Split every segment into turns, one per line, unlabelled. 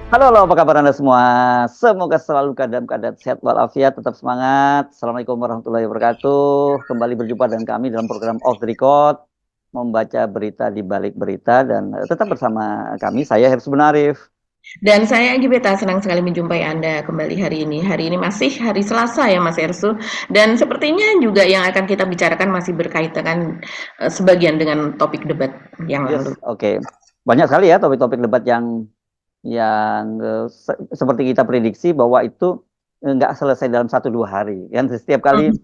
Halo, apa kabar Anda semua? Semoga selalu dalam keadaan sehat walafiat, tetap semangat. Assalamualaikum warahmatullahi wabarakatuh. Kembali berjumpa dengan kami dalam program Off the Record, membaca berita di balik berita dan tetap bersama kami, saya Hersy Benarif.
Dan saya Gibeta senang sekali menjumpai Anda kembali hari ini. Hari ini masih hari Selasa ya Mas Ersu. Dan sepertinya juga yang akan kita bicarakan masih berkaitan sebagian dengan topik debat yang lalu.
Yes, oke. Banyak sekali ya topik-topik debat yang seperti kita prediksi bahwa itu nggak selesai dalam 1-2 hari. Yang setiap kali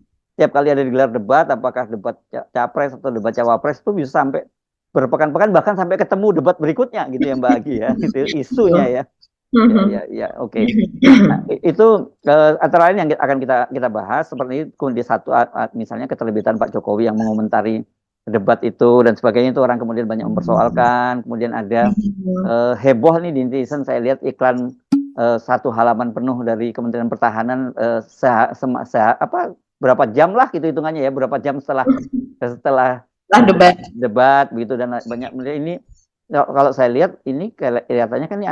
ada digelar debat, apakah debat capres atau debat cawapres itu bisa sampai berpekan-pekan bahkan sampai ketemu debat berikutnya gitu ya Mbak Agi ya. Itu isunya ya. Ya, ya, ya, oke. Nah, itu antara lain yang akan kita bahas seperti itu di satu misalnya keterlibatan Pak Jokowi yang mengomentari debat itu dan sebagainya itu orang kemudian banyak mempersoalkan. Kemudian ada heboh nih di netizen, saya lihat iklan 1 halaman penuh dari Kementerian Pertahanan berapa jam lah gitu hitungannya ya, berapa jam setelah
Lah debat.
debat begitu dan banyak ini. Kalau saya lihat ini kelihatannya kan ini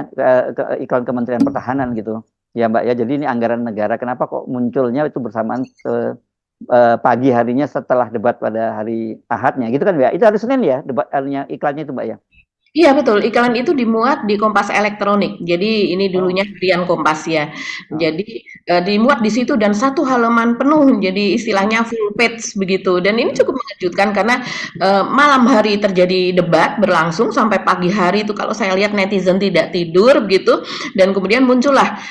iklan Kementerian Pertahanan gitu ya Mbak ya, jadi ini anggaran negara, kenapa kok munculnya itu bersamaan pagi harinya setelah debat pada hari Ahadnya gitu kan Mbak, itu hari Senin ya debat iklannya itu Mbak ya.
Iya betul, iklan itu dimuat di Kompas Elektronik. Jadi ini dulunya
Oh,
harian Kompas ya.
oh.
Jadi dimuat di situ dan 1 halaman penuh. Jadi istilahnya full page begitu. Dan ini
Hmm.
cukup mengejutkan karena malam hari terjadi debat berlangsung sampai pagi hari itu kalau saya lihat netizen tidak tidur begitu. Dan kemudian muncullah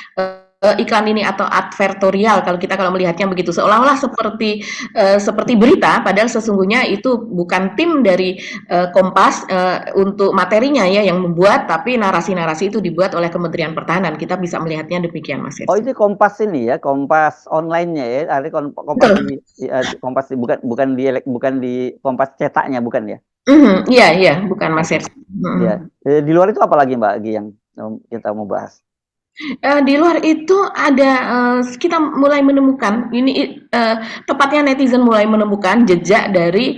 iklan ini atau advertorial kalau melihatnya begitu seolah-olah seperti berita padahal sesungguhnya itu bukan tim dari Kompas untuk materinya ya yang membuat, tapi narasi-narasi itu dibuat oleh Kementerian Pertahanan. Kita bisa melihatnya demikian, Mas
Oh
Hersu.
itu Kompas ini ya, Kompas online-nya ya, ada Kompas
Betul.
Kompas bukan di Kompas cetaknya bukan ya.
Mhm, iya iya, bukan Mas
Oke.
Hersu. Mhm.
Ya. Di luar itu apa lagi Mbak Agi yang kita mau bahas?
Di luar itu ada, kita mulai menemukan ini, tepatnya netizen mulai menemukan jejak dari,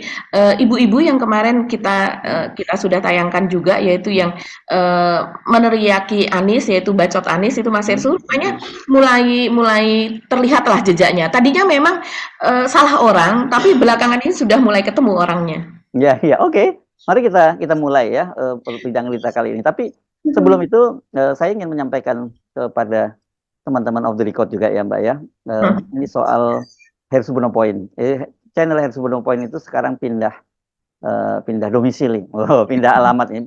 ibu-ibu yang kemarin kita sudah tayangkan juga, yaitu
Hmm.
yang, meneriaki Anies, yaitu bacot Anies itu Mas
Hmm.
Hersul, rupanya mulai mulai terlihatlah jejaknya. Tadinya memang, salah orang, tapi belakangan ini sudah mulai ketemu orangnya.
Ya, ya, oke. Mari kita mulai ya perbincangan kita kali ini. Tapi sebelum
Mhm.
itu saya ingin menyampaikan kepada teman-teman of the record juga ya Mbak ya. Ini soal Hersubono Point. Channel Hersubono Point itu sekarang pindah domisili, pindah alamat ini.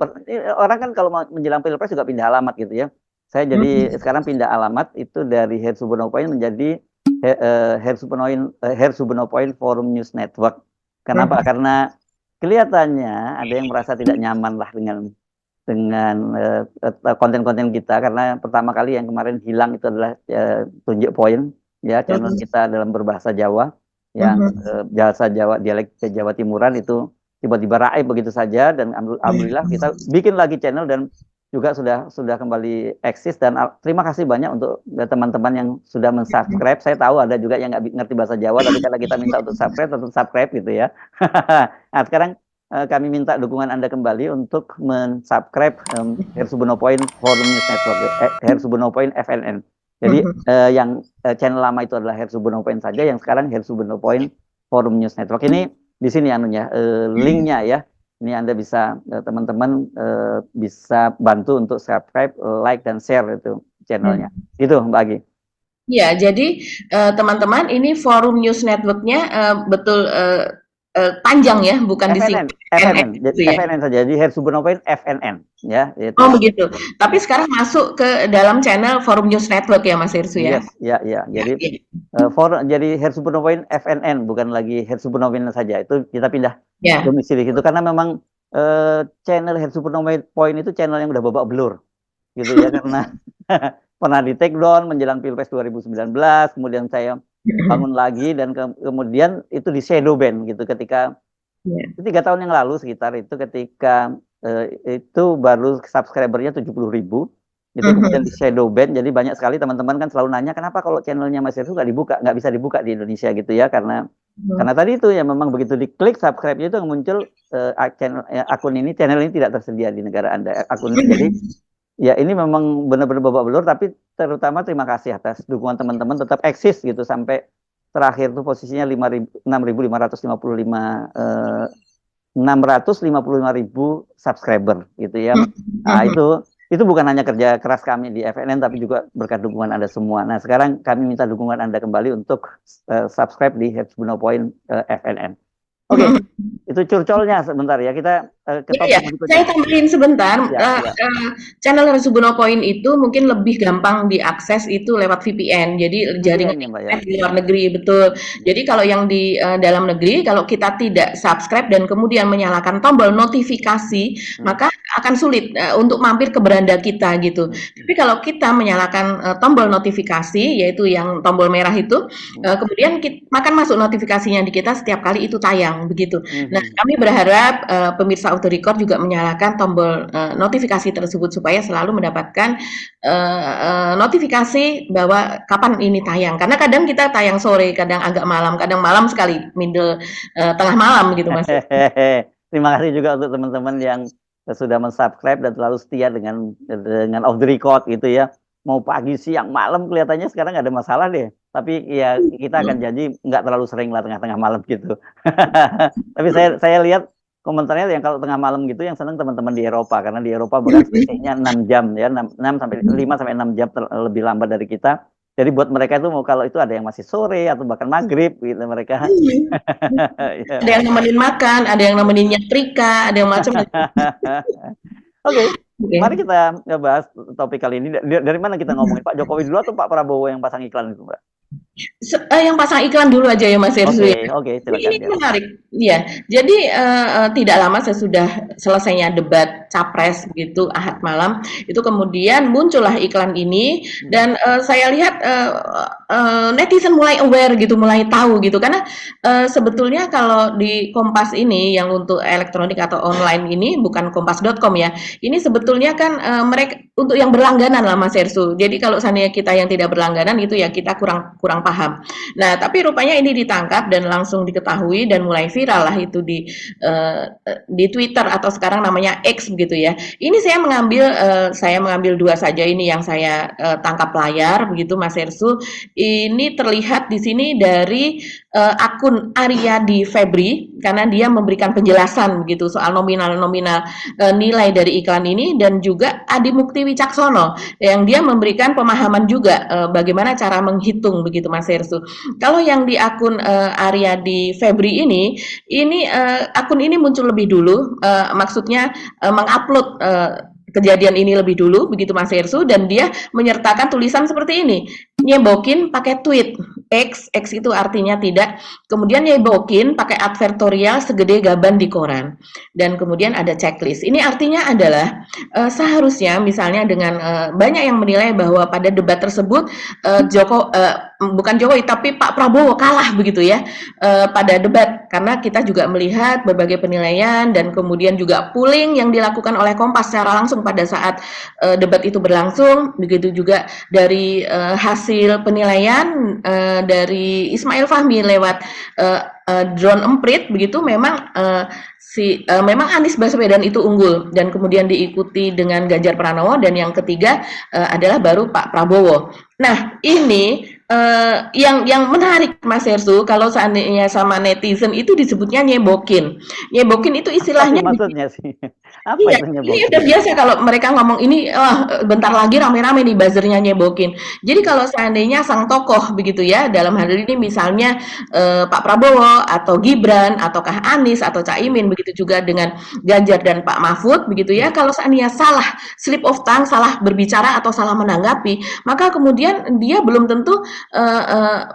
Orang kan kalau menjelang pilpres juga pindah alamat gitu ya. Saya jadi
Mhm.
sekarang pindah alamat itu dari Hersubono Point menjadi Hersubono Point Forum News Network. Kenapa?
Mhm.
Karena kelihatannya ada yang merasa tidak nyaman lah dengan konten-konten kita, karena pertama kali yang kemarin hilang itu adalah Tunjuk Point ya, channel
Mhm.
kita dalam berbahasa Jawa yang
Mhm.
bahasa Jawa, dialek Jawa Timuran itu tiba-tiba raib begitu saja, dan alhamdulillah kita bikin lagi channel dan juga sudah kembali eksis, dan terima kasih banyak untuk teman-teman yang sudah mensubscribe. Saya tahu ada juga yang nggak ngerti bahasa Jawa, tapi kalau kita minta untuk subscribe tetap subscribe gitu ya. Nah sekarang kami minta dukungan Anda kembali untuk mensubscribe Hersubono Point Forum News Network, Hersubono Point FNN. Jadi
Mhm.
yang channel lama itu adalah Hersubono Point saja, yang sekarang Hersubono Point Forum News Network. Ini di sini anunya, linknya ya. Ini Anda bisa teman-teman bisa bantu untuk subscribe, like dan share itu channelnya.
Mhm.
Itu Mbak Agi.
Ya, jadi teman-teman ini forum news networknya betul panjang ya, bukan
FNN,
disingkat FNN
FNN,
gitu ya.
FNN saja. Jadi Hersubono Point FNN ya
Oh
itu.
begitu. Tapi
Ya.
sekarang masuk ke dalam channel forum news network ya Mas Irsu ya.
Yes, ya, ya.
Ya,
Jadi
ya.
jadi Hersubono Point FNN bukan lagi Hersubono Point saja. Itu kita pindah
Ya.
domisili itu karena memang channel Hersubono Point itu channel yang udah babak belur gitu ya, karena pernah di take down menjelang Pilpres 2019, kemudian saya bangun lagi dan kemudian itu di shadow ban gitu ketika
Ya.
3 tahun yang lalu sekitar itu, ketika itu baru subscribernya 70.000, itu kemudian di
Mhm.
shadow ban. Jadi banyak sekali teman-teman kan selalu nanya kenapa kalau channelnya Mas Heru nggak bisa dibuka di Indonesia gitu ya, karena tadi itu ya memang begitu diklik subscribe itu yang muncul channel, akun ini, channel ini tidak tersedia di negara Anda akun ini. Jadi Ya ini memang benar-benar babak belur, tapi terutama terima kasih atas dukungan teman-teman tetap eksis gitu sampai terakhir tuh posisinya 655 ribu subscriber gitu ya. Nah itu bukan hanya kerja keras kami di FNN tapi juga berkat dukungan Anda semua. Nah sekarang kami minta dukungan Anda kembali untuk subscribe di Herbs Point FNN. Oke, itu curcolnya sebentar ya. Kita ke topik
Ya, saya
berikutnya.
tambahin sebentar.
Ya, ya.
Channel Suguno Point itu mungkin lebih gampang diakses itu lewat VPN. Jadi jaringan
VPN ya Mbak ya.
internet di luar negeri, betul. Jadi kalau yang di dalam negeri, kalau kita tidak subscribe dan kemudian menyalakan tombol notifikasi, maka akan sulit untuk mampir ke beranda kita gitu. Tapi kalau kita menyalakan tombol notifikasi, yaitu yang tombol merah itu, kemudian akan masuk notifikasinya di kita setiap kali itu tayang begitu. Nah, kami berharap pemirsa Auto Record juga menyalakan tombol notifikasi tersebut supaya selalu mendapatkan notifikasi bahwa kapan ini tayang. Karena kadang kita tayang sore, kadang agak malam, kadang malam sekali, tengah malam gitu Mas.
Terima kasih juga untuk teman-teman yang sudah mensubscribe dan selalu setia dengan Off the Record gitu ya. Mau pagi, siang, malam kelihatannya sekarang nggak ada masalah deh. Tapi ya kita akan janji nggak terlalu sering lah tengah-tengah malam gitu. Tapi saya lihat komentarnya yang kalau tengah malam gitu yang senang teman-teman di Eropa karena di Eropa bahkan selisihnya 6 jam ya 5 sampai 6 jam lebih lambat dari kita. Jadi buat mereka itu mau kalau itu ada yang masih sore atau bahkan maghrib gitu mereka.
Ada yang nemenin makan, ada yang nemenin nyetrika, ada yang macam.
Oke. Mari kita bahas topik kali ini. Dari mana kita ngomongin? Pak Jokowi dulu atau Pak Prabowo yang pasang iklan itu, Mbak?
Yang pasang iklan dulu aja ya Mas Hersu.
Oke, silakan.
Ini menarik. Ya, jadi tidak lama sesudah selesainya debat capres begitu Ahad malam, itu kemudian muncullah iklan ini dan saya lihat netizen mulai aware gitu, mulai tahu gitu karena sebetulnya kalau di Kompas ini yang untuk elektronik atau online ini bukan kompas.com ya. Ini sebetulnya kan mereka untuk yang berlangganan lah Mas Hersu. Jadi kalau seandainya kita yang tidak berlangganan itu ya kita kurang paham. Nah, tapi rupanya ini ditangkap dan langsung diketahui dan mulai viral lah itu di Twitter atau sekarang namanya X begitu ya. Ini saya mengambil dua saja ini yang saya tangkap layar begitu Mas Hersu. Ini terlihat di sini dari akun Aryadi Febri karena dia memberikan penjelasan begitu soal nominal-nominal nilai dari iklan ini dan juga Adi Mukti Wicaksono yang dia memberikan pemahaman juga bagaimana cara menghitung begitu Mas Hersu. Kalau yang di akun Aryadi Febri ini akun ini muncul lebih dulu, maksudnya mengupload kejadian ini lebih dulu begitu Mas Hersu dan dia menyertakan tulisan seperti ini, nyebokin pakai tweet X itu artinya tidak, kemudian nyebokin pakai advertorial segede gaban di koran dan kemudian ada checklist. Ini artinya adalah seharusnya misalnya dengan banyak yang menilai bahwa pada debat tersebut bukan Jokowi tapi Pak Prabowo kalah begitu ya pada debat karena kita juga melihat berbagai penilaian dan kemudian juga polling yang dilakukan oleh Kompas secara langsung pada saat debat itu berlangsung, begitu juga dari hasil penilaian dari Ismail Fahmi lewat drone emprit begitu memang memang Anies Baswedan itu unggul dan kemudian diikuti dengan Ganjar Pranowo dan yang ketiga adalah baru Pak Prabowo. Nah, ini yang menarik Mas Hersu kalau seandainya sama netizen itu disebutnya nyebokin. Nyebokin itu istilahnya
maksudnya sih. Apa
iya, ini udah biasa kalau mereka ngomong ini bentar lagi rame-rame nih buzzernya nyebokin. Jadi kalau seandainya sang tokoh begitu ya dalam hal ini misalnya Pak Prabowo atau Gibran ataukah Anies atau Caimin begitu juga dengan Ganjar dan Pak Mahfud begitu ya kalau seandainya salah slip of tongue, salah berbicara atau salah menanggapi, maka kemudian dia belum tentu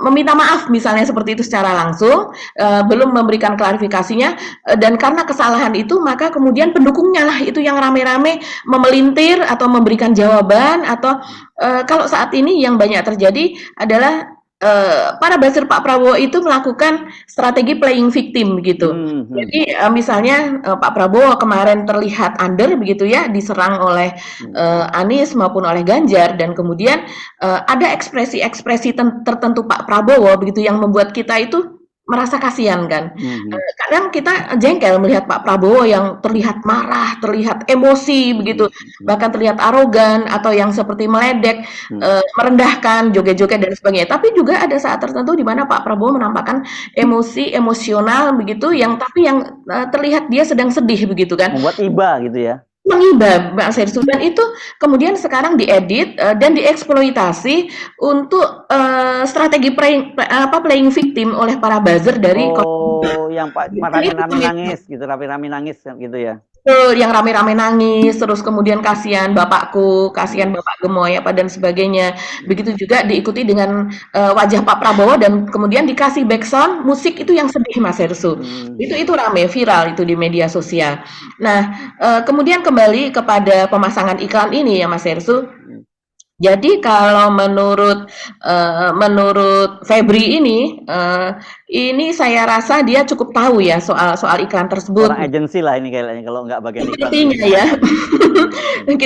meminta maaf misalnya seperti itu secara langsung, belum memberikan klarifikasinya dan karena kesalahan itu maka kemudian pendukungnya lah itu yang rame-rame memelintir atau memberikan jawaban atau kalau saat ini yang banyak terjadi adalah para buzzer Pak Prabowo itu melakukan strategi playing victim gitu. Jadi misalnya Pak Prabowo kemarin terlihat under begitu ya, diserang oleh Anies maupun oleh Ganjar dan kemudian ada ekspresi-ekspresi tertentu Pak Prabowo begitu yang membuat kita itu merasa kasihan kan.
Mhm.
Kadang kita jengkel melihat Pak Prabowo yang terlihat marah, terlihat emosi begitu,
Mhm. Mhm.
bahkan terlihat arogan atau yang seperti meledek,
Mhm.
merendahkan, joget-joget dan sebagainya. Tapi juga ada saat tertentu di mana Pak Prabowo menampakkan emosi, emosional begitu yang tapi yang, terlihat dia sedang sedih begitu kan.
Membuat iba gitu ya.
Mengiba, Mbak Sersu, dan itu kemudian sekarang diedit dan dieksploitasi untuk strategi playing victim oleh para buzzer dari
Oh, yang Pak
itu
rame-rame nangis gitu, rame-rame nangis gitu ya.
yang rame-rame nangis, terus kemudian kasihan bapakku, kasihan
Hmm.
bapak gemoy apa dan sebagainya.
Hmm.
Begitu juga diikuti dengan wajah Pak Prabowo dan kemudian dikasih background musik itu yang sedih Mas Hersu.
Hmm.
Itu rame viral itu di media sosial. Nah, kemudian kembali kepada pemasangan iklan ini ya Mas Hersu.
Hmm.
Jadi kalau menurut Febri ini saya rasa dia cukup tahu ya soal iklan
Orang
tersebut.
agensi lah ini kayaknya kalau nggak bagian iklan tuh.
Sepertinya ya.
Hmm. Hmm.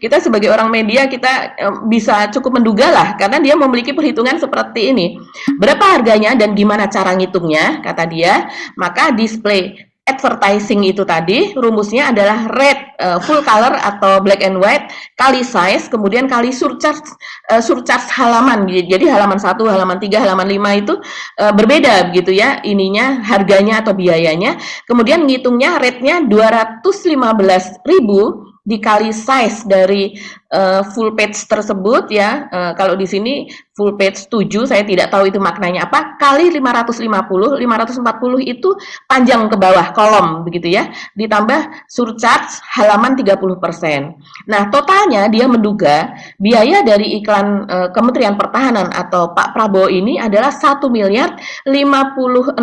Kita sebagai orang media kita bisa cukup menduga lah karena dia memiliki perhitungan seperti ini. Berapa harganya dan gimana cara ngitungnya kata dia, maka display advertising itu tadi rumusnya adalah red full color atau black and white kali size kemudian kali surcharge halaman. Jadi halaman 1, halaman 3, halaman 5 itu berbeda begitu ya ininya harganya atau biayanya. Kemudian ngitungnya rate-nya 215.000 dikali size dari full page tersebut ya. Kalau di sini full page 7, saya tidak tahu itu maknanya apa, kali 550, 540 itu panjang ke bawah kolom begitu ya. Ditambah surcharge halaman 30%. Nah, totalnya dia menduga biaya dari iklan Kementerian Pertahanan atau Pak Prabowo ini adalah 1 miliar 56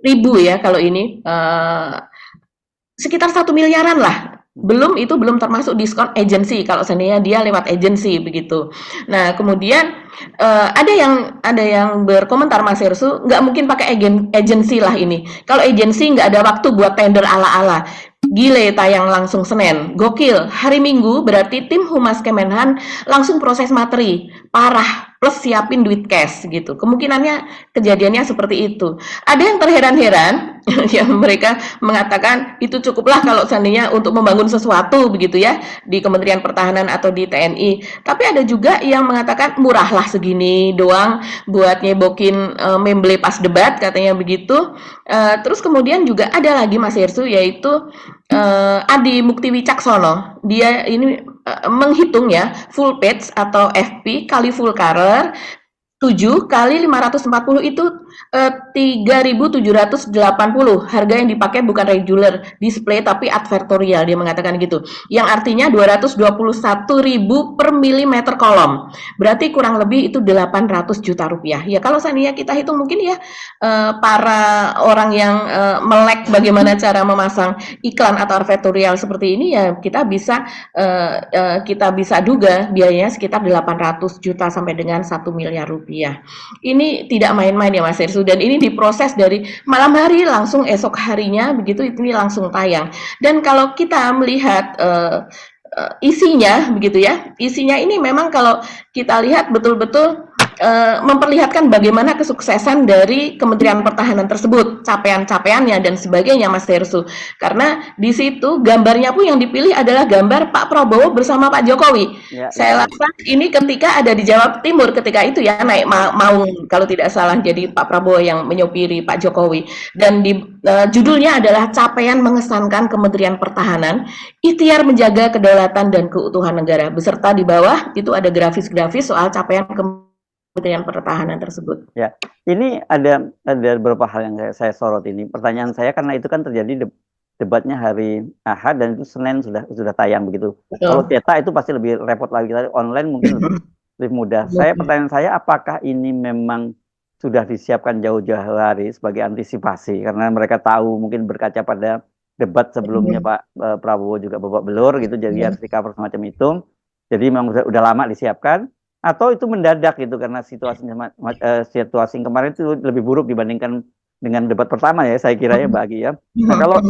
ribu ya kalau ini sekitar 1 miliaran lah. Belum termasuk diskon agensi kalau seandainya dia lewat agensi begitu. Nah kemudian ada yang berkomentar Mas Hersu nggak mungkin pakai agensi lah ini. Kalau agensi nggak ada waktu buat tender ala-ala. Gile tayang langsung Senin, gokil. Hari Minggu berarti tim Humas Kemenhan langsung proses materi, parah. Plus siapin duit cash gitu. Kemungkinannya kejadiannya seperti itu. Ada yang terheran-heran, yang mereka mengatakan itu cukuplah kalau seandainya untuk membangun sesuatu begitu ya di Kementerian Pertahanan atau di TNI. Tapi ada juga yang mengatakan murahlah segini doang buat nyebokin memble pas debat katanya begitu. Terus kemudian juga ada lagi Mas Hersu yaitu Adi Mukti Wicaksono. Dia ini menghitung ya full page atau FP kali full color 7 kali 540 itu 3.780 harga yang dipakai bukan regular display tapi advertorial dia mengatakan gitu yang artinya 221.000 per milimeter kolom berarti kurang lebih itu 800 juta rupiah ya kalau seandainya kita hitung mungkin ya para orang yang melek bagaimana cara memasang iklan atau advertorial seperti ini ya kita bisa duga biayanya sekitar 800 juta sampai dengan 1 miliar rupiah. Ini tidak main-main ya Mas Hersu dan ini diproses dari malam hari langsung esok harinya begitu ini langsung tayang. Dan kalau kita melihat isinya begitu ya, isinya ini memang kalau kita lihat betul-betul memperlihatkan bagaimana kesuksesan dari Kementerian Pertahanan tersebut, capaian-capaiannya dan sebagainya Mas Hersu. Karena di situ gambarnya pun yang dipilih adalah gambar Pak Prabowo bersama Pak Jokowi.
Ya,
Saya rasa ini ketika ada di Jawa Timur ketika itu ya naik Maung kalau tidak salah jadi Pak Prabowo yang menyopiri Pak Jokowi dan di judulnya adalah capaian mengesankan Kementerian Pertahanan, ikhtiar menjaga kedaulatan dan keutuhan negara. Beserta di bawah itu ada grafis-grafis soal capaian Kementerian Pertahanan tersebut.
Ya, ini ada beberapa hal yang saya sorot ini. Pertanyaan saya karena itu kan terjadi debatnya hari Ahad dan itu Senin sudah tayang begitu.
Betul.
Kalau cetak itu pasti lebih repot lagi. Online mungkin lebih mudah. Pertanyaan saya apakah ini memang sudah disiapkan jauh-jauh hari sebagai antisipasi karena mereka tahu mungkin berkaca pada debat sebelumnya Pak Prabowo juga babak belur gitu jadi harus di cover semacam itu. Jadi memang udah lama disiapkan. Atau itu mendadak gitu karena situasi kemarin itu lebih buruk dibandingkan dengan debat pertama ya saya kira ya bagi ya. Nah kalau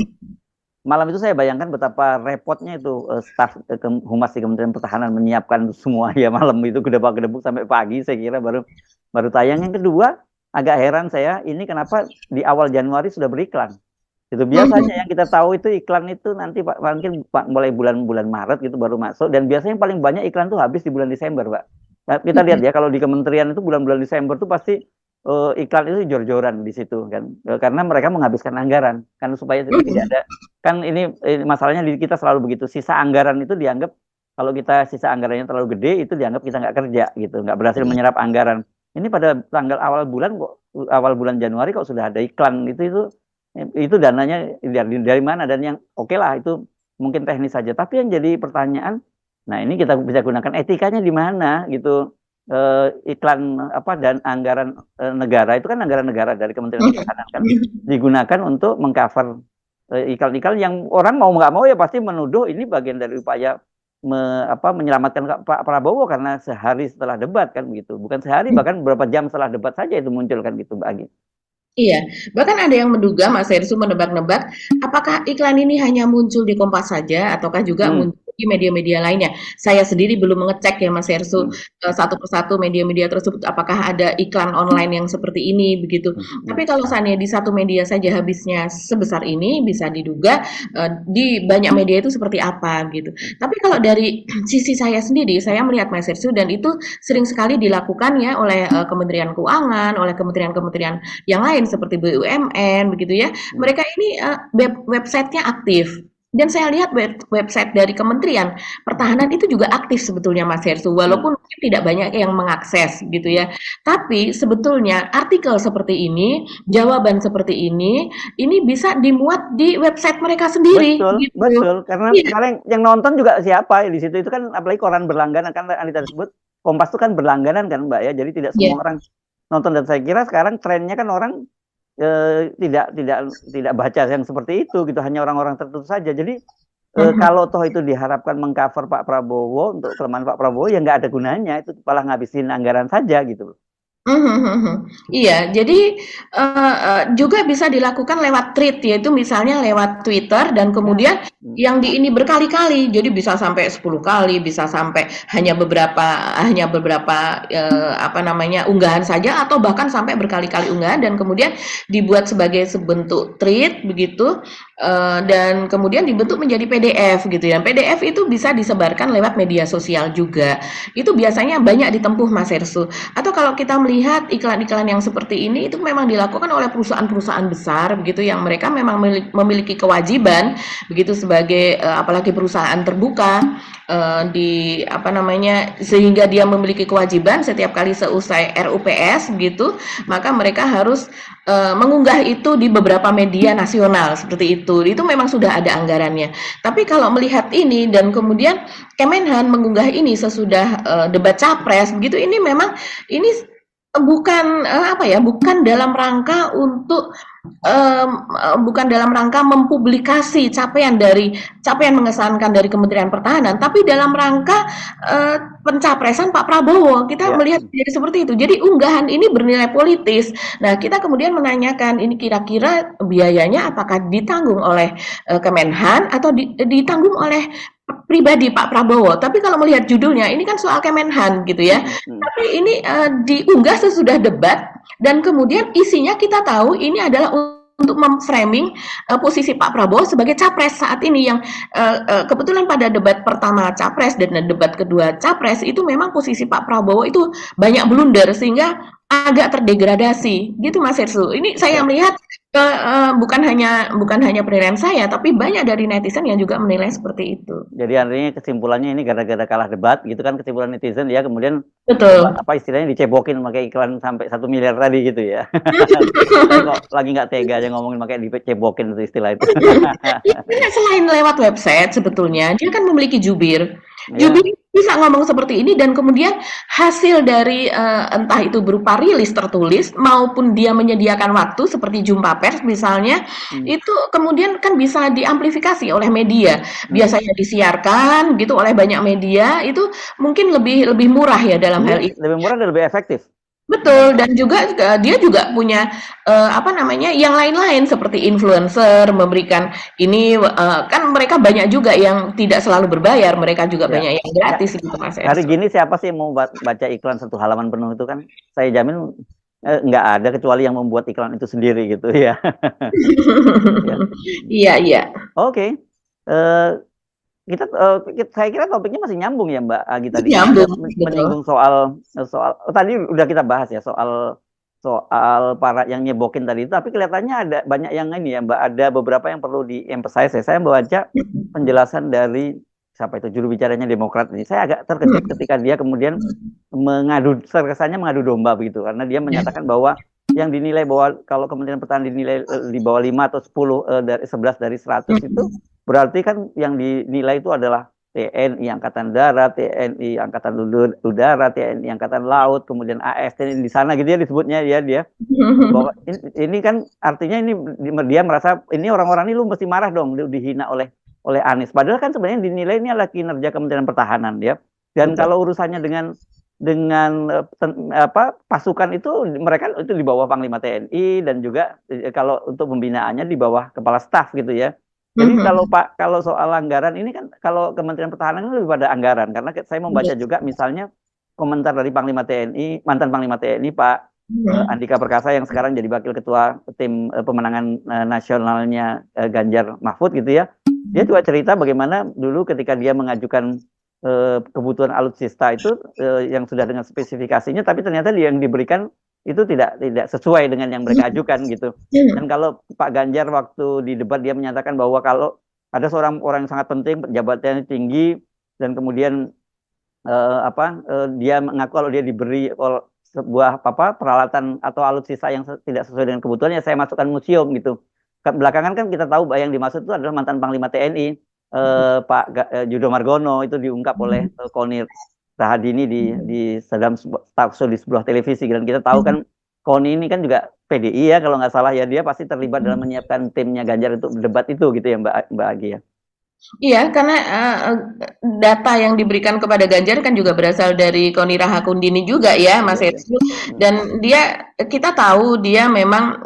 malam itu saya bayangkan betapa repotnya itu staf Humas di Kementerian Pertahanan menyiapkan semua ya malam itu gedebak-gedebuk sampai pagi saya kira baru baru tayang. Yang kedua, agak heran saya, ini kenapa di awal Januari sudah beriklan. Itu biasanya yang kita tahu itu iklan itu nanti mungkin mulai bulan-bulan Maret gitu baru masuk, dan biasanya paling banyak iklan tuh habis di bulan Desember, Pak. Nah, kita lihat ya kalau di kementerian itu bulan-bulan Desember tuh pasti iklan itu jor-joran di situ kan. Karena mereka menghabiskan anggaran kan supaya tidak ada kan ini masalahnya di kita selalu begitu. Sisa anggaran itu dianggap kalau kita sisa anggarannya terlalu gede itu dianggap kita nggak kerja gitu, nggak berhasil menyerap anggaran. Ini pada tanggal awal bulan Januari kok sudah ada iklan itu dananya dari mana, dan yang oke lah itu mungkin teknis saja, tapi yang jadi pertanyaan, nah ini kita bisa gunakan etikanya di mana gitu. Iklan apa dan anggaran negara itu kan anggaran negara dari Kementerian Pertahanan kan digunakan untuk mengcover iklan-iklan yang orang mau nggak mau ya pasti menuduh ini bagian dari upaya menyelamatkan Pak Prabowo karena sehari setelah debat kan begitu, bukan sehari bahkan beberapa jam setelah debat saja itu muncul kan gitu, Mbak Agi.
Iya, bahkan ada yang menduga, Mas Hersu menebak-nebak, apakah iklan ini hanya muncul di Kompas saja, ataukah juga muncul di media-media lainnya. Saya sendiri belum mengecek ya, Mas Hersu, satu persatu media-media tersebut, apakah ada iklan online yang seperti ini, begitu. Tapi kalau seandainya di satu media saja habisnya sebesar ini, bisa diduga di banyak media itu seperti apa, gitu. Tapi kalau dari sisi saya sendiri, saya melihat Mas Hersu, dan itu sering sekali dilakukan ya oleh Kementerian Keuangan, oleh kementerian-kementerian yang lain seperti BUMN begitu ya. Mereka ini websitenya aktif. Dan saya lihat website dari Kementerian Pertahanan itu juga aktif sebetulnya Mas Hersu, walaupun mungkin tidak banyak yang mengakses gitu ya. Tapi sebetulnya artikel seperti ini, jawaban seperti ini bisa dimuat di website mereka sendiri.
Betul,
gitu.
betul. Karena yang nonton juga siapa di situ, itu kan apalagi koran berlangganan kan Anita disebut Kompas itu kan berlangganan kan Mbak ya, jadi tidak semua orang nonton, dan saya kira sekarang trennya kan orang tidak baca yang seperti itu gitu, hanya orang-orang tertentu saja. Jadi kalau toh itu diharapkan mengcover Pak Prabowo untuk kelemahan Pak Prabowo ya nggak ada gunanya, itu malah ngabisin anggaran saja gitu.
Iya, jadi juga bisa dilakukan lewat tweet, yaitu misalnya lewat Twitter, dan kemudian yang ini berkali-kali, jadi bisa sampai 10 kali, bisa sampai hanya beberapa unggahan saja, atau bahkan sampai berkali-kali unggahan, dan kemudian dibuat sebagai sebentuk tweet begitu, dan kemudian dibentuk menjadi PDF gitu ya. PDF itu bisa disebarkan lewat media sosial juga. Itu biasanya banyak ditempuh Mas Hersu. Atau kalau kita melihat iklan-iklan yang seperti ini itu memang dilakukan oleh perusahaan-perusahaan besar begitu, yang mereka memang memiliki kewajiban begitu sebagai apalagi perusahaan terbuka sehingga dia memiliki kewajiban setiap kali seusai RUPS begitu, maka mereka harus mengunggah itu di beberapa media nasional seperti itu. Itu memang sudah ada anggarannya. Tapi kalau melihat ini dan kemudian Kemenhan mengunggah ini sesudah debat capres begitu, ini memang ini bukan dalam rangka untuk bukan dalam rangka mempublikasi capaian mengesankan dari Kementerian Pertahanan, tapi dalam rangka pencapresan Pak Prabowo. Kita melihat jadi seperti itu. Jadi unggahan ini bernilai politis. Nah, kita kemudian menanyakan ini kira-kira biayanya apakah ditanggung oleh Kemenhan atau ditanggung oleh pribadi Pak Prabowo. Tapi kalau melihat judulnya ini kan soal Kemenhan gitu ya. Tapi ini diunggah sesudah debat, dan kemudian isinya kita tahu ini adalah untuk memframing posisi Pak Prabowo sebagai capres saat ini, yang kebetulan pada debat pertama capres dan debat kedua capres itu memang posisi Pak Prabowo itu banyak blunder sehingga agak terdegradasi gitu Mas Hersu. Ini saya melihat bukan hanya penilaian saya, tapi banyak dari netizen yang juga menilai seperti itu.
Jadi artinya kesimpulannya ini gara-gara kalah debat gitu kan, kesimpulan netizen ya, kemudian
betul,
istilahnya dicebokin pakai iklan sampai 1 miliar tadi gitu ya. Lagi nggak tega aja ngomongin pakai dicebokin itu istilah itu.
Selain lewat website sebetulnya dia kan memiliki jubir. Jubir bisa ngomong seperti ini, dan kemudian hasil dari entah itu berupa rilis tertulis maupun dia menyediakan waktu seperti jumpa pers misalnya, itu kemudian kan bisa diamplifikasi oleh media. Biasanya disiarkan gitu oleh banyak media, itu mungkin lebih murah ya dalam hal ini.
Lebih murah dan lebih efektif.
Betul, dan juga dia juga punya, apa namanya, yang lain-lain seperti influencer, memberikan ini, kan mereka banyak juga yang tidak selalu berbayar, mereka juga
Ya,
banyak yang
nggak,
gratis gitu, Mas
hari
Ersu.
gini siapa sih yang mau baca iklan satu halaman penuh itu kan? Saya jamin nggak ada kecuali yang membuat iklan itu sendiri gitu ya. Ya,
Iya iya,
oke. Eh, saya kira topiknya masih nyambung ya Mbak Agi tadi karena Anda
nyambung, betul.
menyinggung soal soal tadi udah kita bahas ya soal soal para yang nyebokin tadi itu tapi kelihatannya ada banyak yang ini ya Mbak ada beberapa yang perlu di-emphasize ya. Saya membaca penjelasan dari siapa itu juru bicaranya Demokrat ini. Saya agak terkejut ketika dia kemudian terkesannya mengadu domba begitu karena dia menyatakan bahwa yang dinilai bahwa kalau Kementerian Pertahanan dinilai di bawah 5 atau 10 dari 11 dari 100 itu berarti kan yang dinilai itu adalah TNI Angkatan Darat, TNI Angkatan Udara, TNI Angkatan Laut, kemudian AS TNI di sana gitu ya disebutnya ya dia bahwa ini kan artinya ini dia merasa ini orang-orang ini lu mesti marah dong dihina oleh Anies. Padahal kan sebenarnya dinilai ini adalah kinerja Kementerian Pertahanan ya. Dan
Betul.
kalau urusannya dengan apa pasukan itu mereka itu di bawah Panglima TNI dan juga kalau untuk pembinaannya di bawah kepala staf gitu ya. Jadi kalau soal anggaran ini kan kalau Kementerian Pertahanan itu lebih pada anggaran karena saya membaca juga misalnya komentar dari Panglima TNI mantan Panglima TNI Pak Andika Perkasa yang sekarang jadi wakil ketua tim pemenangan nasionalnya Ganjar Mahfud gitu ya. Dia juga cerita bagaimana dulu ketika dia mengajukan kebutuhan alutsista itu yang sudah dengan spesifikasinya tapi ternyata yang diberikan itu tidak sesuai dengan yang mereka ajukan gitu. Dan kalau Pak Ganjar waktu di debat dia menyatakan bahwa kalau ada seorang orang yang sangat penting jabatannya tinggi dan kemudian dia mengaku kalau dia diberi sebuah peralatan atau alutsista yang tidak sesuai dengan kebutuhannya saya masukkan museum gitu. Belakangan kan kita tahu yang dimaksud itu adalah mantan Panglima TNI Pak Yudo Margono itu diungkap oleh Koni Rahadini di dalam di sebuah televisi dan kita tahu kan Koni ini kan juga PDI ya kalau nggak salah ya dia pasti terlibat dalam menyiapkan timnya Ganjar untuk debat itu gitu ya Mbak Agi ya.
Iya, karena data yang diberikan kepada Ganjar kan juga berasal dari Koni Rahakundini juga ya, Mas
Iya,
Ersku. Dan kita tahu dia memang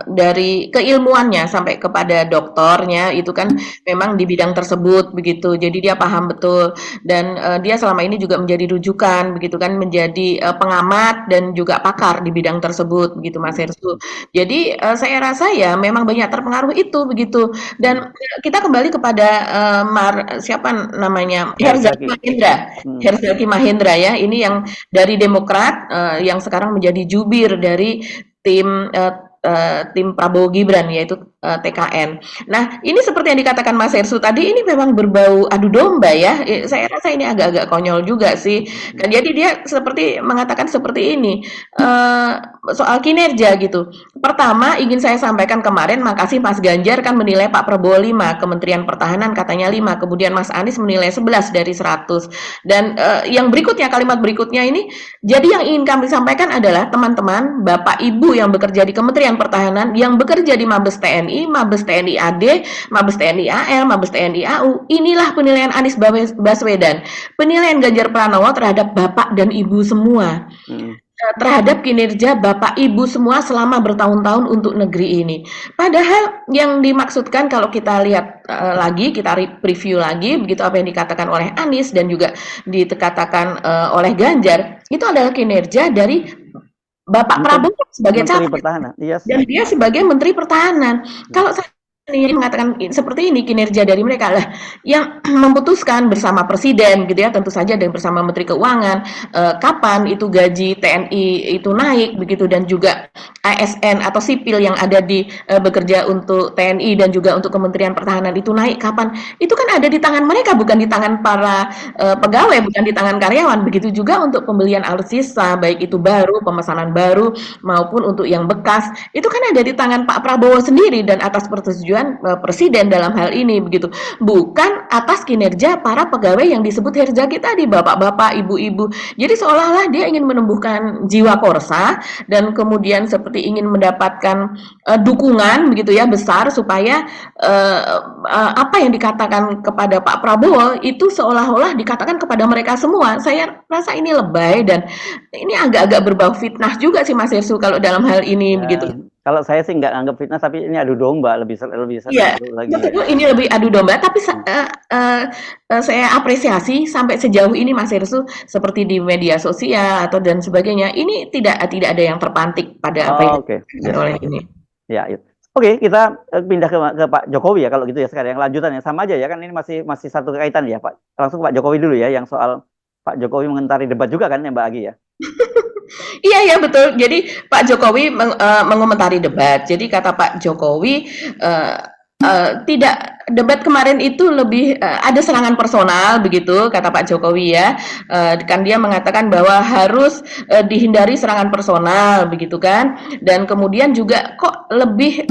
dari keilmuannya sampai kepada doktornya itu kan memang di bidang tersebut begitu. Jadi dia paham betul dan dia selama ini juga menjadi rujukan begitu kan, menjadi pengamat dan juga pakar di bidang tersebut begitu, Mas Ersku. Jadi saya rasa ya memang banyak terpengaruh itu begitu. Dan kita kembali kepada siapa namanya Herzaki
Herzaki.
Mahendra, Herzaki Mahendra ya, ini yang dari Demokrat yang sekarang menjadi jubir dari tim tim Prabowo Gibran yaitu TKN. Nah, ini seperti yang dikatakan Mas Hersu tadi, ini memang berbau adu domba ya. Saya rasa ini agak-agak konyol juga sih. Kan jadi dia seperti mengatakan seperti ini soal kinerja gitu. Pertama, ingin saya sampaikan kemarin, makasih Mas Ganjar kan menilai Pak Prabowo 5, Kementerian Pertahanan katanya 5, kemudian Mas Anies menilai 11 dari 100. Dan yang berikutnya, kalimat berikutnya ini, jadi yang ingin kami sampaikan adalah teman-teman, Bapak Ibu yang bekerja di Kementerian Pertahanan, yang bekerja di Mabes TNI, Mabes TNI AD, Mabes TNI AL, Mabes TNI AU, inilah penilaian Anies Baswedan. Penilaian Ganjar Pranowo terhadap Bapak dan Ibu semua. Terhadap kinerja Bapak Ibu semua selama bertahun-tahun untuk negeri ini. Padahal yang dimaksudkan kalau kita lihat lagi, kita review lagi begitu apa yang dikatakan oleh Anies dan juga dikatakan oleh Ganjar, itu adalah kinerja dari Bapak Prabowo sebagai
Menteri
capres
Pertahanan. Yes.
dan dia sebagai Menteri Pertahanan. Kalau saya mengatakan seperti ini kinerja dari mereka lah yang memutuskan bersama presiden gitu ya, tentu saja dan bersama Menteri Keuangan kapan itu gaji TNI itu naik begitu, dan juga ASN atau sipil yang ada di bekerja untuk TNI dan juga untuk Kementerian Pertahanan itu naik kapan, itu kan ada di tangan mereka, bukan di tangan para pegawai, bukan di tangan karyawan. Begitu juga untuk pembelian alutsista, baik itu baru, pemesanan baru maupun untuk yang bekas, itu kan ada di tangan Pak Prabowo sendiri dan atas persetujuan persetujuan presiden dalam hal ini begitu. Bukan atas kinerja para pegawai yang disebut Herzaki tadi, bapak-bapak, ibu-ibu. Jadi seolah-olah dia ingin menumbuhkan jiwa korsa dan kemudian seperti ingin mendapatkan dukungan begitu ya besar supaya apa yang dikatakan kepada Pak Prabowo itu seolah-olah dikatakan kepada mereka semua. Saya rasa ini lebay dan ini agak-agak berbau fitnah juga sih Mas Hersu kalau dalam hal ini begitu.
Kalau saya sih nggak anggap fitnah, tapi ini adu domba lebih
Iya,
seru lagi.
betul, ini lebih adu domba. Tapi saya apresiasi sampai sejauh ini Mas Hersu seperti di media sosial atau dan sebagainya. Ini tidak ada yang terpantik pada apa yang dilakukan oleh ini.
Ya, Oke, kita pindah ke Pak Jokowi ya kalau gitu ya sekarang. Yang lanjutan ya sama aja ya kan, ini masih satu kaitan ya Pak. Langsung ke Pak Jokowi dulu ya, yang soal Pak Jokowi mengentari debat juga kan ya Mbak Agi ya.
Iya betul. Jadi Pak Jokowi mengomentari debat. Jadi kata Pak Jokowi tidak, debat kemarin itu lebih ada serangan personal begitu kata Pak Jokowi ya. Kan dia mengatakan bahwa harus dihindari serangan personal begitu kan. Dan kemudian juga kok lebih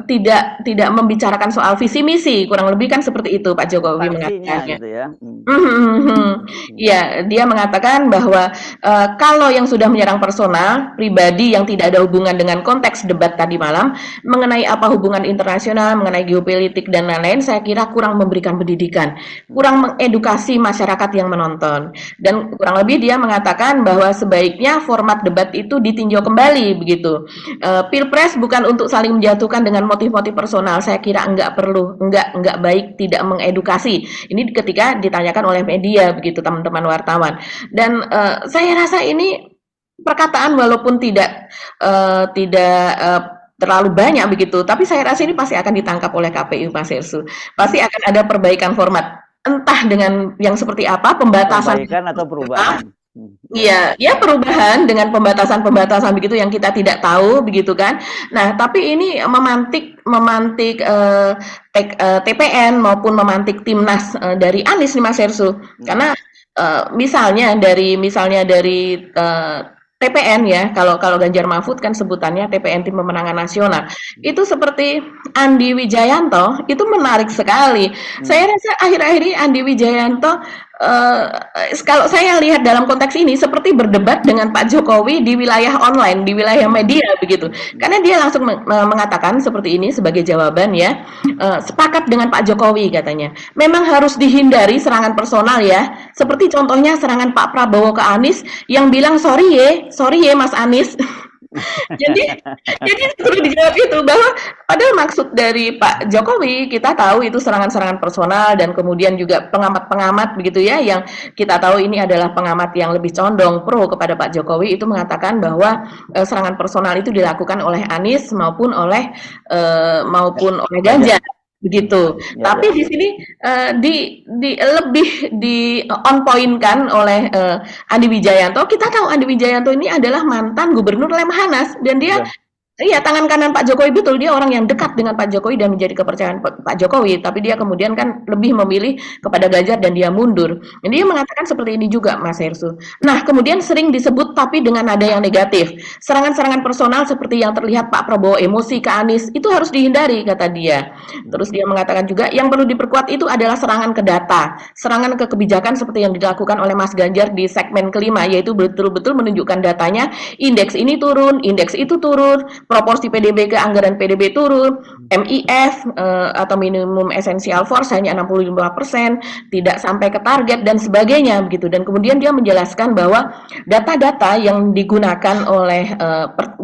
tidak membicarakan soal visi misi, kurang lebih kan seperti itu Pak Jokowi mengatakan
gitu ya.
Ya, dia mengatakan bahwa kalau yang sudah menyerang personal pribadi yang tidak ada hubungan dengan konteks debat tadi malam mengenai apa hubungan internasional, mengenai geopolitik dan lain-lain, saya kira kurang memberikan pendidikan, kurang mengedukasi masyarakat yang menonton. Dan kurang lebih dia mengatakan bahwa sebaiknya format debat itu ditinjau kembali begitu. Pilpres bukan untuk saling menjatuhkan dengan motif-motif personal. Saya kira enggak perlu, enggak baik, tidak mengedukasi. Ini ketika ditanyakan oleh media begitu teman-teman wartawan. Dan saya rasa ini perkataan walaupun tidak terlalu banyak begitu, tapi saya rasa ini pasti akan ditangkap oleh KPU Mas Hersu. Pasti akan ada perbaikan format, entah dengan yang seperti apa, pembatasan
atau perubahan.
Iya, ya perubahan dengan pembatasan begitu yang kita tidak tahu begitu kan. Nah, tapi ini memantik TPN maupun memantik timnas dari Anies nih Mas Hersu. Karena misalnya dari TPN ya, kalau Ganjar Mahfud kan sebutannya TPN Tim Pemenangan Nasional. Itu seperti Andi Wijayanto, itu menarik sekali. Saya rasa akhir-akhir ini Andi Wijayanto kalau saya lihat dalam konteks ini seperti berdebat dengan Pak Jokowi di wilayah online, di wilayah media begitu. Karena dia langsung mengatakan seperti ini sebagai jawaban ya, sepakat dengan Pak Jokowi katanya. Memang harus dihindari serangan personal ya, seperti contohnya serangan Pak Prabowo ke Anies yang bilang sorry ya Mas Anies. jadi perlu dijawab itu bahwa padahal maksud dari Pak Jokowi kita tahu itu serangan-serangan personal dan kemudian juga pengamat-pengamat begitu ya yang kita tahu ini adalah pengamat yang lebih condong pro kepada Pak Jokowi itu mengatakan bahwa serangan personal itu dilakukan oleh Anies maupun oleh Ganjar begitu. Tapi di sini lebih di on point kan oleh Andi Wijayanto. Kita tahu Andi Wijayanto ini adalah mantan gubernur Lemhanas dan dia tangan kanan Pak Jokowi, betul dia orang yang dekat dengan Pak Jokowi dan menjadi kepercayaan Pak Jokowi, tapi dia kemudian kan lebih memilih kepada Ganjar dan dia mundur. Dan dia mengatakan seperti ini juga Mas Hersu. Nah, kemudian sering disebut tapi dengan nada yang negatif. Serangan-serangan personal seperti yang terlihat Pak Prabowo emosi ke Anies itu harus dihindari kata dia. Terus dia mengatakan juga yang perlu diperkuat itu adalah serangan ke data, serangan ke kebijakan seperti yang dilakukan oleh Mas Ganjar di segmen kelima, yaitu betul-betul menunjukkan datanya indeks ini turun, indeks itu turun, proporsi PDB ke anggaran PDB turun, MIF atau minimum essential force hanya 65%, tidak sampai ke target dan sebagainya begitu. Dan kemudian dia menjelaskan bahwa data-data yang digunakan oleh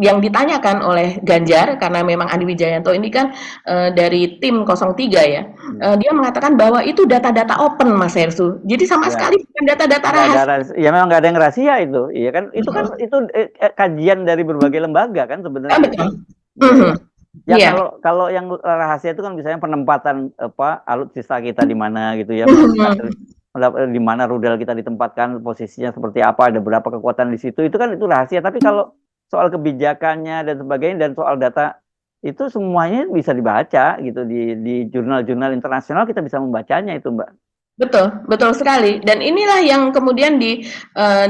yang ditanyakan oleh Ganjar karena memang Andi Wijayanto ini kan dari tim 03 ya. Dia mengatakan bahwa itu data-data open Mas Hersu. Jadi sama sekali bukan data-data rahasia.
Ya memang nggak ada yang rahasia itu. Iya kan itu kan kajian dari berbagai lembaga kan sebenarnya. Kalau yang rahasia itu kan misalnya penempatan alutsista kita di mana gitu ya, di mana rudal kita ditempatkan, posisinya seperti apa, ada berapa kekuatan di situ, itu kan itu rahasia. Tapi kalau soal kebijakannya dan sebagainya dan soal data itu semuanya bisa dibaca gitu di jurnal-jurnal internasional, kita bisa membacanya itu Mbak.
Betul sekali. Dan inilah yang kemudian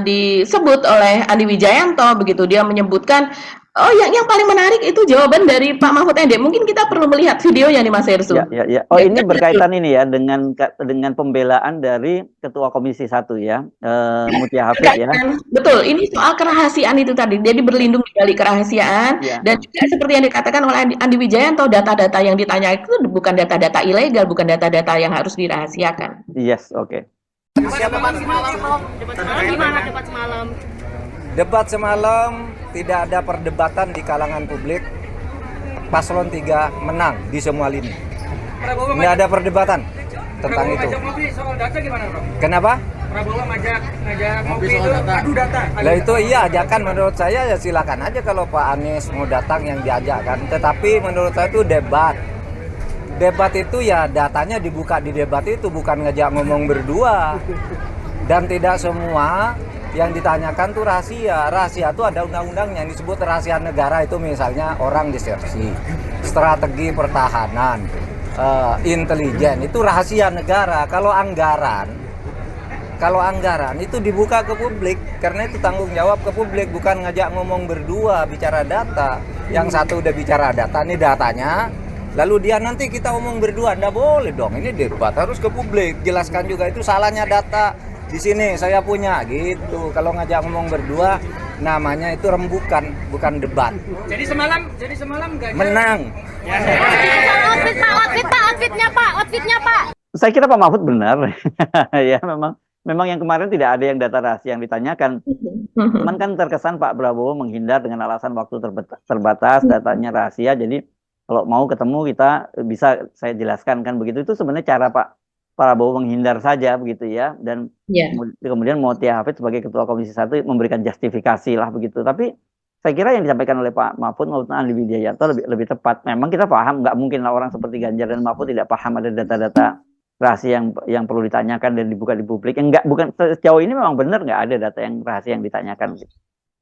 disebut oleh Andi Wijayanto begitu. Dia menyebutkan Oh, yang paling menarik itu jawaban dari Pak Mahfud MD. Mungkin kita perlu melihat videonya nih Mas Hersu.
Ya. Oh, ini berkaitan ini ya dengan pembelaan dari Ketua Komisi 1 ya, Mutia Hafid ya.
Betul, ini soal kerahasiaan itu tadi. Jadi berlindung di balik kerahasiaan dan juga seperti yang dikatakan oleh Andi Wijayanto, data-data yang ditanya itu bukan data-data ilegal, bukan data-data yang harus dirahasiakan.
Yes, oke.
Gimana debat semalam?
Debat semalam tidak ada perdebatan di kalangan publik. Paslon 3 menang di semua lini. Tidak ada perdebatan tentang itu.
Soal data gimana, Bro?
Kenapa?
Prabowo ngajak ngopi itu adu data.
Lah itu iya ajakan, menurut saya ya silakan aja kalau Pak Anies mau datang yang diajakkan. Tetapi menurut saya itu debat. Debat itu ya datanya dibuka di debat itu, bukan ngajak ngomong berdua. Dan tidak semua yang ditanyakan tuh rahasia. Rahasia itu ada undang-undangnya yang disebut rahasia negara, itu misalnya orang disersi, strategi pertahanan, intelijen, itu rahasia negara. Kalau anggaran itu dibuka ke publik, karena itu tanggung jawab ke publik, bukan ngajak ngomong berdua bicara data. Yang satu udah bicara data, ini datanya, lalu dia nanti kita ngomong berdua, nggak boleh dong. Ini debat harus ke publik, jelaskan juga itu salahnya data. Di sini saya punya gitu. Kalau ngajak ngomong berdua namanya itu rembukan, bukan debat.
Jadi semalam Ganjar
menang.
Outfitnya Pak.
Saya kira Pak Mahfud benar. Ya, memang yang kemarin tidak ada yang data rahasia yang ditanyakan. Cuman kan terkesan Pak Prabowo menghindar dengan alasan waktu terbatas, datanya rahasia. Jadi kalau mau ketemu kita bisa saya jelaskan kan begitu. Itu sebenarnya cara Pak Prabowo menghindar saja begitu ya, dan kemudian Mutia Hafid sebagai Ketua Komisi 1 memberikan justifikasi lah begitu. Tapi saya kira yang disampaikan oleh Pak Mahfud maupun Andi Wijayanto lebih tepat. Memang kita paham, nggak mungkin lah orang seperti Ganjar dan Mahfud tidak paham ada data-data rahasia yang perlu ditanyakan dan dibuka di publik. Bukan sejauh ini memang benar nggak ada data yang rahasia yang ditanyakan.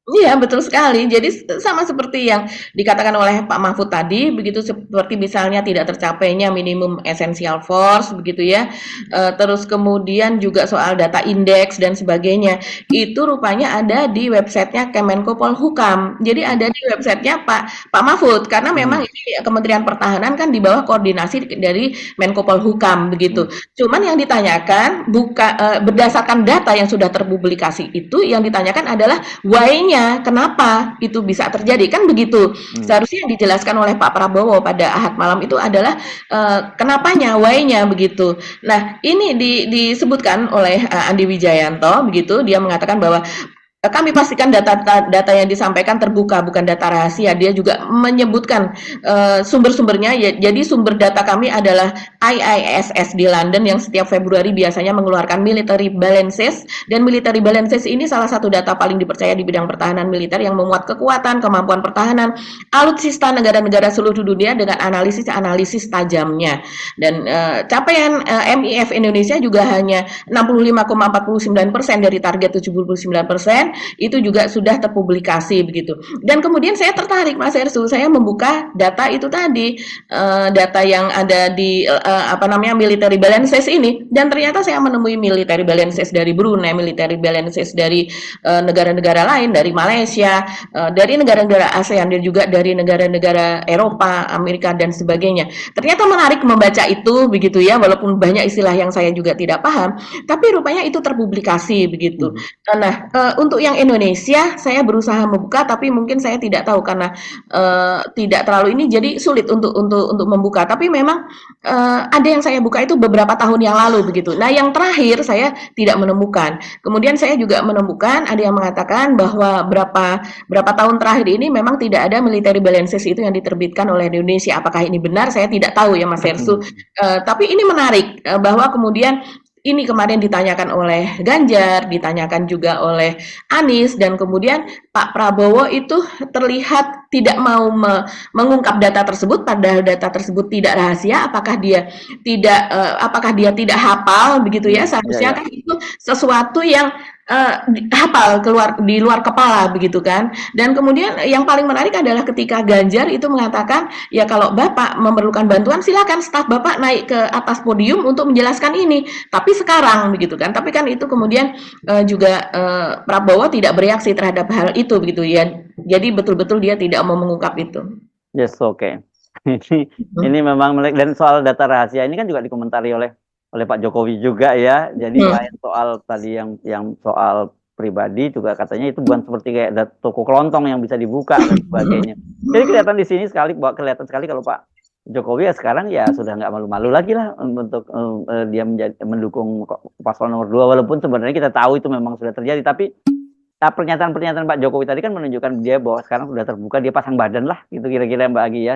Iya, betul sekali. Jadi sama seperti yang dikatakan oleh Pak Mahfud tadi, begitu seperti misalnya tidak tercapainya minimum essential force, begitu ya. Terus kemudian juga soal data indeks dan sebagainya. Itu rupanya ada di websitenya Kemenko Polhukam. Jadi ada di websitenya Pak Mahfud, karena memang ini Kementerian Pertahanan kan di bawah koordinasi dari Menko Polhukam, begitu. Cuman yang ditanyakan berdasarkan data yang sudah terpublikasi itu, yang ditanyakan adalah why-nya. Kenapa itu bisa terjadi, kan begitu. Seharusnya yang dijelaskan oleh Pak Prabowo pada Ahad malam itu adalah kenapanya, why-nya begitu. Nah, ini disebutkan oleh Andi Wijayanto begitu, dia mengatakan bahwa kami pastikan data yang disampaikan terbuka, bukan data rahasia. Dia juga menyebutkan sumber-sumbernya. Jadi sumber data kami adalah IISS di London yang setiap Februari biasanya mengeluarkan military balances, dan military balances ini salah satu data paling dipercaya di bidang pertahanan militer yang memuat kekuatan, kemampuan pertahanan, alutsista negara-negara seluruh dunia dengan analisis tajamnya. Dan capaian MIF Indonesia juga hanya 65,49% dari target 79%. Itu juga sudah terpublikasi begitu. Dan kemudian saya tertarik, Mas Hersu, saya membuka data itu tadi, data yang ada di military balances ini, dan ternyata saya menemui military balances dari Brunei, military balances dari negara-negara lain, dari Malaysia, dari negara-negara ASEAN, dan juga dari negara-negara Eropa, Amerika dan sebagainya. Ternyata menarik membaca itu begitu ya, walaupun banyak istilah yang saya juga tidak paham, tapi rupanya itu terpublikasi begitu. Nah, untuk yang Indonesia saya berusaha membuka, tapi mungkin saya tidak tahu karena tidak terlalu ini, jadi sulit untuk membuka. Tapi memang ada yang saya buka itu beberapa tahun yang lalu begitu. Nah, yang terakhir saya tidak menemukan. Kemudian saya juga menemukan ada yang mengatakan bahwa berapa tahun terakhir ini memang tidak ada military balances itu yang diterbitkan oleh Indonesia. Apakah ini benar? Saya tidak tahu ya, Mas Hersu. Tapi ini menarik bahwa kemudian ini kemarin ditanyakan oleh Ganjar, ditanyakan juga oleh Anies, dan kemudian Pak Prabowo itu terlihat tidak mau mengungkap data tersebut, padahal data tersebut tidak rahasia. Apakah dia tidak hafal begitu ya? Seharusnya kan itu sesuatu yang hafal keluar di luar kepala begitu kan. Dan kemudian yang paling menarik adalah ketika Ganjar itu mengatakan, ya kalau Bapak memerlukan bantuan silakan staf Bapak naik ke atas podium untuk menjelaskan ini. Tapi sekarang begitu kan. Tapi kan itu kemudian juga Prabowo tidak bereaksi terhadap hal itu begitu ya. Jadi betul-betul dia tidak mau mengungkap itu.
Yes, oke. Ini memang menarik. Dan soal data rahasia ini kan juga dikomentari oleh Pak Jokowi juga ya. Jadi lain soal tadi yang soal pribadi juga katanya itu bukan seperti kayak ada toko kelontong yang bisa dibuka dan sebagainya. Jadi kelihatan di sini kelihatan sekali kalau Pak Jokowi ya sekarang ya sudah nggak malu-malu lagi lah untuk dia mendukung paslon nomor 2, walaupun sebenarnya kita tahu itu memang sudah terjadi, tapi pernyataan-pernyataan Pak Jokowi tadi kan menunjukkan dia bahwa sekarang sudah terbuka, dia pasang badan lah gitu kira-kira Mbak Agi ya,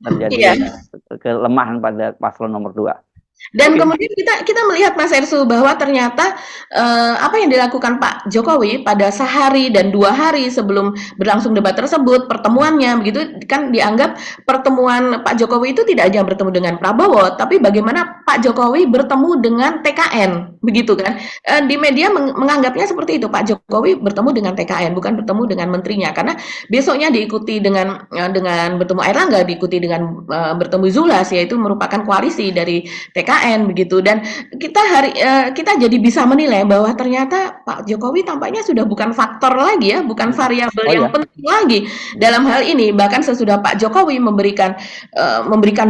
terjadi kelemahan pada paslon nomor 2.
Dan kemudian kita melihat Mas Ersu bahwa ternyata apa yang dilakukan Pak Jokowi pada sehari dan 2 hari sebelum berlangsung debat tersebut, pertemuannya begitu kan dianggap pertemuan Pak Jokowi itu tidak hanya bertemu dengan Prabowo, tapi bagaimana Pak Jokowi bertemu dengan TKN, begitu kan? Di media menganggapnya seperti itu, Pak Jokowi bertemu dengan TKN, bukan bertemu dengan menterinya, karena besoknya diikuti dengan bertemu Airlangga, diikuti dengan bertemu Zulhas, yaitu merupakan koalisi dari TKN begitu. Dan kita jadi bisa menilai bahwa ternyata Pak Jokowi tampaknya sudah bukan faktor lagi ya, bukan variabel yang penting lagi dalam hal ini. Bahkan sesudah Pak Jokowi memberikan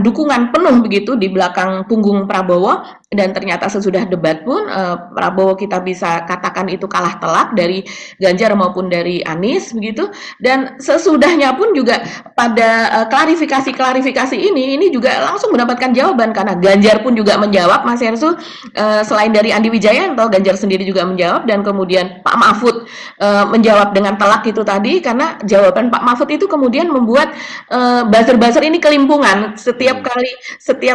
dukungan penuh begitu di belakang punggung Prabowo, dan ternyata sesudah debat pun Prabowo kita bisa katakan itu kalah telak dari Ganjar maupun dari Anies begitu. Dan sesudahnya pun juga pada klarifikasi ini juga langsung mendapatkan jawaban, karena Ganjar pun juga menjawab, Mas Ersu, selain dari Andi Wijayanto, Ganjar sendiri juga menjawab, dan kemudian Pak Mahfud menjawab dengan telak itu tadi, karena jawaban Pak Mahfud itu kemudian membuat buzzer-buzzer ini kelimpungan. Setiap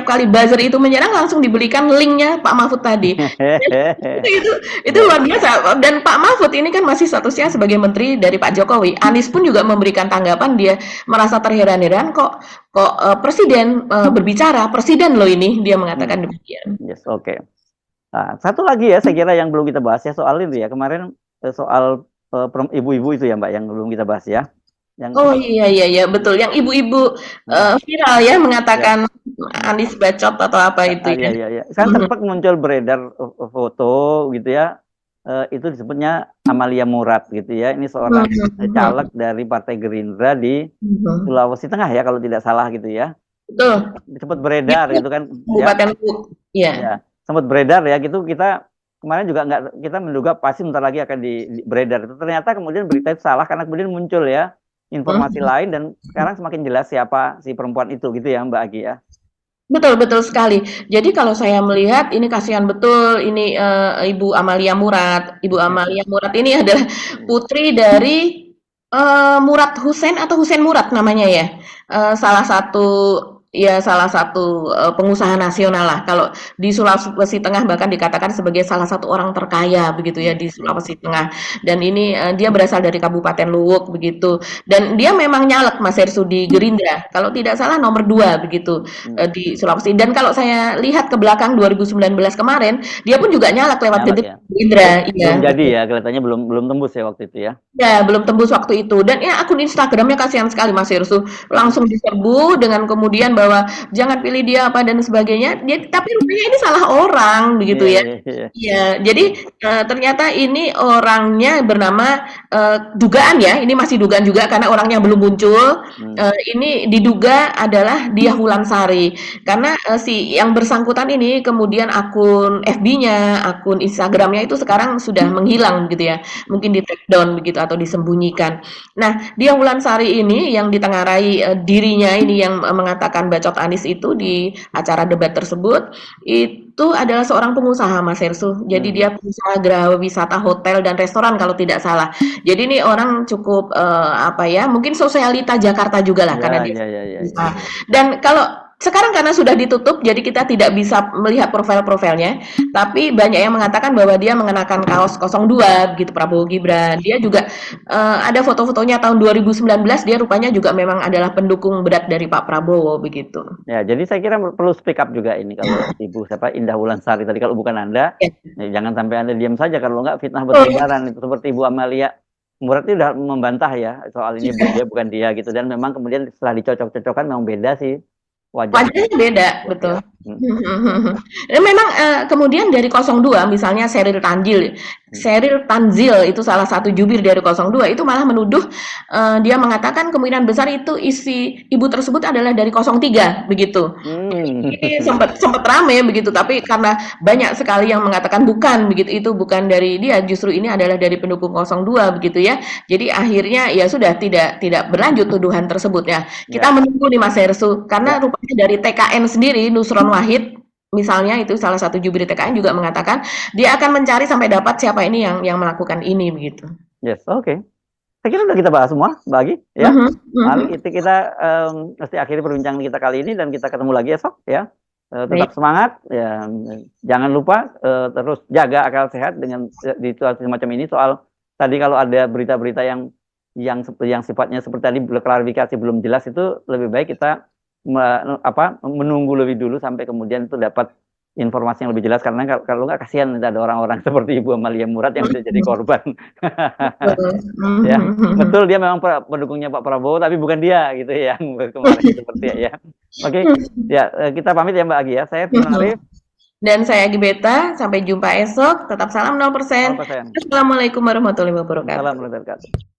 kali buzzer itu menyerang langsung diberikan linknya Pak Mahfud tadi. itu luar biasa. Dan Pak Mahfud ini kan masih statusnya sebagai menteri dari Pak Jokowi. Anies pun juga memberikan tanggapan, dia merasa terheran-heran kok presiden berbicara, presiden loh ini, dia mengatakan demikian.
Yes, oke. Nah, satu lagi ya saya kira yang belum kita bahas ya soal itu ya, kemarin soal ibu-ibu itu ya Mbak yang belum kita bahas ya.
Oh iya betul, yang ibu-ibu viral ya mengatakan Anies bacot atau apa itu ya.
Iya. Kan sempat muncul beredar foto gitu ya. Itu disebutnya Amalia Murad gitu ya. Ini seorang caleg dari Partai Gerindra di Sulawesi Tengah ya kalau tidak salah gitu ya.
Betul.
Sempat beredar gitu kan.
Kabupaten Luwu. Iya.
Sempat beredar ya gitu, kita kemarin juga kita menduga pasti bentar lagi akan beredar. Ternyata kemudian berita itu salah karena kemudian muncul ya informasi lain, dan sekarang semakin jelas siapa si perempuan itu gitu ya Mbak Agi ya.
Betul sekali. Jadi kalau saya melihat ini kasihan betul ini Ibu Amalia Murad. Ibu Amalia Murad ini adalah putri dari Murad Hussein atau Hussein Murad namanya ya. Salah satu pengusaha nasional lah. Kalau di Sulawesi Tengah bahkan dikatakan sebagai salah satu orang terkaya begitu ya di Sulawesi Tengah. Dan ini dia berasal dari Kabupaten Luwuk begitu. Dan dia memang nyalek Mas Ersu di Gerindra. Kalau tidak salah nomor 2 begitu di Sulawesi. Dan kalau saya lihat ke belakang 2019 kemarin, dia pun juga nyalek lewat Gerindra.
Belum jadi ya, kelihatannya belum tembus ya waktu itu ya. Ya,
belum tembus waktu itu. Dan ya akun Instagramnya kasihan sekali Mas Ersu. Langsung diserbu dengan kemudian bahwa jangan pilih dia apa dan sebagainya. Tapi rupanya ini salah orang begitu ya. Iya. Jadi ternyata ini orangnya bernama dugaan ya. Ini masih dugaan juga karena orangnya belum muncul. Ini diduga adalah Diah Wulansari. Karena si yang bersangkutan ini kemudian akun FB-nya, akun Instagramnya itu sekarang sudah menghilang gitu ya. Mungkin di take down begitu atau disembunyikan. Nah, Diah Wulansari ini yang ditengarai dirinya ini yang mengatakan bacot Anies itu di acara debat tersebut, itu adalah seorang pengusaha Mas Ersu. Jadi dia pengusaha geraha wisata hotel dan restoran kalau tidak salah. Jadi ini orang cukup mungkin sosialita Jakarta juga lah karena dia. Dan kalau Sekarang karena sudah ditutup, jadi kita tidak bisa melihat profil-profilnya. Tapi banyak yang mengatakan bahwa dia mengenakan kaos 02 gitu Prabowo Gibran. Dia juga ada foto-fotonya tahun 2019. Dia rupanya juga memang adalah pendukung berat dari Pak Prabowo begitu.
Ya, jadi saya kira perlu speak up juga ini kalau Ibu siapa Indah Wulansari tadi kalau bukan Anda,
Ya.
jangan sampai Anda diam saja kalau nggak fitnah bertebaran itu seperti Ibu Amalia Murad itu udah membantah ya soal ini dia bukan dia gitu dan memang kemudian setelah dicocok-cocokkan memang beda sih wajahnya.
Wajahnya beda, betul. Dan memang kemudian dari 02 misalnya Sheryl Tanzil itu salah satu jubir dari 02 itu malah menuduh dia mengatakan kemungkinan besar itu isi ibu tersebut adalah dari 03 begitu. Ini sempat rame begitu tapi karena banyak sekali yang mengatakan bukan begitu itu bukan dari dia justru ini adalah dari pendukung 02 begitu ya. Jadi akhirnya ya sudah tidak berlanjut tuduhan tersebut ya. Kita menunggu nih Mas Hersu karena rupanya dari TKN sendiri Nusron Wahid misalnya itu salah satu jubir TKN juga mengatakan dia akan mencari sampai dapat siapa ini yang melakukan ini begitu.
Yes, oke. Saya kira udah kita bahas semua, Mbak Agi, ya. Mari kita mesti akhiri perbincangan kita kali ini dan kita ketemu lagi esok, ya. Tetap semangat, ya. Jangan lupa terus jaga akal sehat dengan di situasi semacam ini. Soal tadi kalau ada berita-berita yang sifatnya seperti tadi klarifikasi belum jelas itu lebih baik kita menunggu lebih dulu sampai kemudian itu dapat informasi yang lebih jelas karena kalau nggak kasihan ada orang-orang seperti Ibu Amalia Murad yang bisa jadi korban. Ya, betul dia memang pendukungnya Pak Prabowo tapi bukan dia gitu ya yang kemarin seperti ya. Oke, ya kita pamit ya Mbak Agi ya. Saya Tim Arif
dan saya Agi Beta. Sampai jumpa esok. Tetap salam 0%.
0%.
Assalamualaikum warahmatullahi wabarakatuh.
Assalamualaikum warahmatullahi wabarakatuh.